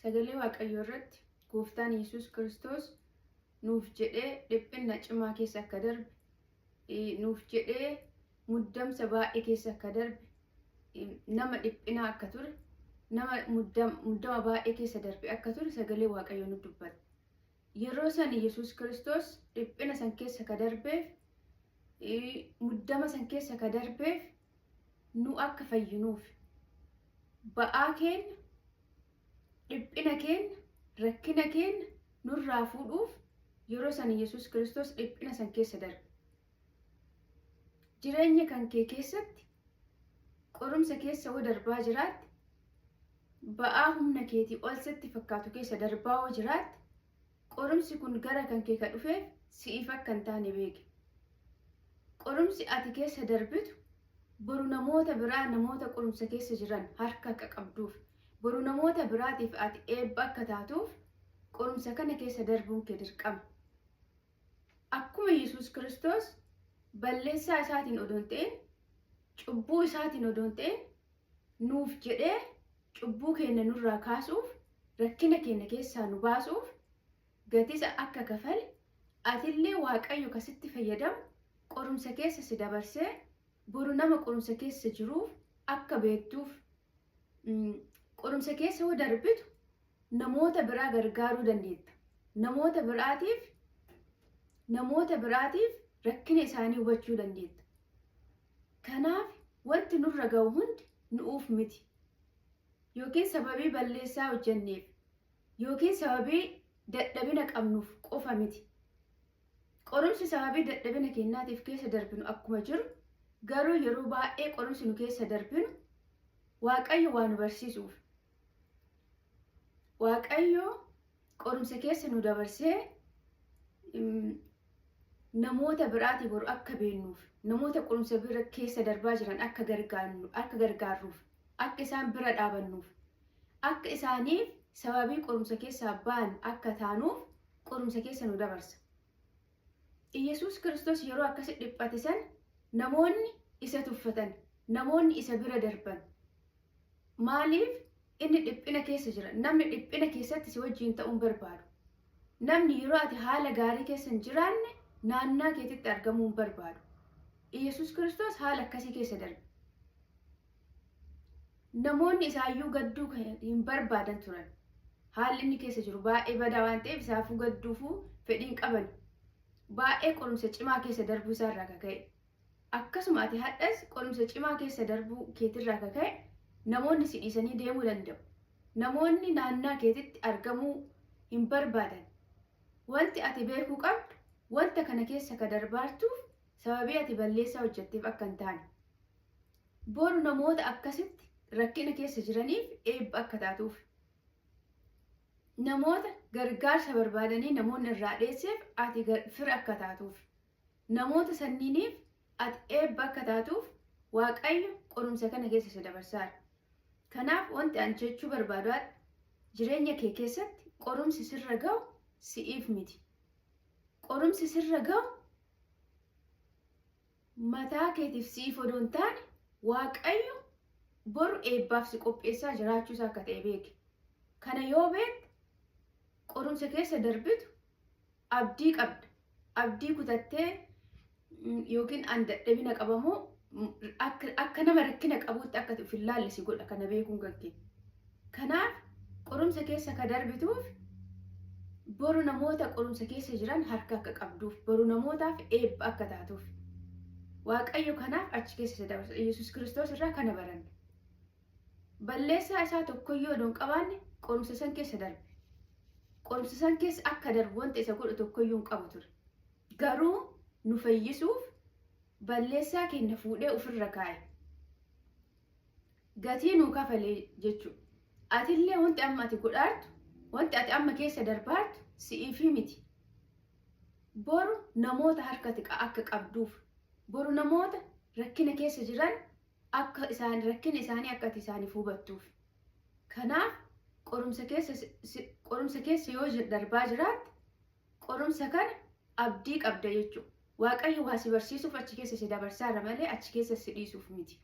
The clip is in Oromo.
sagalee Waaqayyoo irratti Gooftaan Yesuus Kiristoos nuuf jedhee dhiphina cimaa keessa akka darbe nuuf jedhee muddamsa baay'ee keessa akka darbe nama dhiphinaa akka ture nama muddama baay'ee keessa darbe akka ture sagalee Waaqayyoo nu dubbata. Yeroo san Yesuus Kiristoos dhiphina san keessa akka darbeef muddama san keessa akka darbeef nu akka fayyinuuf ba'aa keenya dhiphina keenya rakkina keenya nurraa fuudhuuf yeroo san Yesuus Kiristoos dhiphina san keessa darbe. Jireenya kan kee keessatti qorumsa keessa yoo darbaa jiraatte ba'aa humna keetii ol sitti fakkaatu keessa darbaa yoo jiraatte qorumsi kun gara kan kee ka dhufeef si'iif akka hin taane beeki. Qorumsi ati keessa darbitu boru namoota biraa namoota qorumsa keessa jiran harka akka qabduuf boru namoota biraatiif ati eebba akka taatuuf qorumsa kana keessa darbuun kee dirqama. Akkuma Yesuus Kiristoos balleessaa isaatiin odoon ta'in cubbuu isaatiin odoon ta'in nuuf jedhee cubbuu keenya nurraa kaasuuf rakkina keenya keessaa nu baasuuf gatisa akka kafale atillee Waaqayyo kasitti fayyadamu qorumsa keessa si dabarsee boru nama qorumsa keessa jiruuf akka beektuuf qorumsa keessa yoo darbitu namoota biraa gargaaruu dandeetta. Namoota biraatiif rakkina isaanii hubachuu dandeetta. Kanaaf wanti nurra ga'u hundi nuuf miti. Yookiin sababii balleessaa hojjenneef yookiin sababii dadhabina qabnuuf qofa miti. Qorumsi sababii dadhabina keenyaatiif keessa darbinu akkuma jiru garuu yeroo baay'ee qorumsi nu keessa darbinu Waaqayyo waan nu barsiisuuf. Waaqayyo qorumsa keessa nu dabarsee namoota biraatiif boru akka beennuuf namoota qorumsa bira keessa darbaa jiran akka gargaarruuf akka isaan bira dhaabannuuf akka isaaniif sababii qorumsa keessaa ba'an akka taanuuf qorumsa keessa nu dabarsa. Yesuus Kiristoos yeroo akkasi dhiphate san namoonni isa tuffatan namoonni isa bira darban maaliif inni dhiphina keessa jira. Namni dhiphina keessatti si wajjin ta'uun barbaadu. Namni yeroo ati haala gaarii keessa hin jiraanne naannaa keetitti argamuu hin barbaadu. Yesuus Kiristoos haala akkasii keessa darbe. Namoonni isaayyuu gadduu hin barbaadan turan. Haalli inni keessa jiru baay'ee badaa waan ta'eef isaafuu gadduufuu fedhiin qaban. Baay'ee qorumsa cimaa keessa darbuu isaarraa kaka'e. Akkasuma ati hadhas qorumsa cimaa keessa darbuu keetirraa kaka'e namoonni si dhiisanii deemuu danda'u. Namoonni naannaa keetitti argamuu hin barbaadan. Wanti ati beekuu qabdu wanta kana keessa ka darbaartuuf sababii ati balleessaa hojjetteef akka hin taane. Boru namoota akkasitti rakkina keessa jiraniif eebba akka taatuuf. Namoota gargaarsa barbaadanii namoonni irraa dheesseef ati fira akka taatuuf. Namoota sanniiniif ati eebba akka taatuuf Waaqayyo qorumsa kana keessa si dabarsaara. Kanaaf wanti ani jechuu barbaadu jireenya kee keessatti qorumsi sirra ga'u si'iif miti. Qorumsi sirra ga'u mataa keetiif si'iif odoo hin taane Waaqayyo boru eebbaaf si qopheessaa jiraachuusaa akka ta'e beeki. Kana yoo beekte qorumsa keessa darbitu abdii qabda. Abdii kutattee yookiin an dadhabina qabamoo akka nama rakkina qabuutti akka of hin laalle si godha. Kana beekuun gaggee. Kanaaf qorumsa keessa ka darbituuf boru namoota qorumsa keessa jiran harka akka qabduuf boru namootaaf eebba akka taatuuf. Waaqayyo kanaaf achi keessa si dabarsa. Yesuus Kiristoos irraa kana baranne. Balleessaa isaa tokkoyyuu odoo hin qabaanne qorumsa san keessa darbe. Qorumsa san keessa akka darbu wanta isa godhu tokkoyyuu hin qabu ture. Garuu nu fayyisuuf balleessaa keenya fuudhee ofirra kaa'e. Gatii nuu kafalee jechuudha. Atillee wanti amma ati godhaartu wanti ati amma keessa darbaartu si'iifii miti. Boru namoota harkatti akka qabduuf boru namoota rakkina keessa jiran akka isaan rakkina isaanii akka ati isaaniif hubattuuf. Kanaaf qorumsa keessa yoo darbaa jiraatte qorumsa kana abdii qabda jechuudha. Waaqayyo waa si barsiisuuf achi keessa si dabarsaara malee achi keessa si dhiisuuf miti.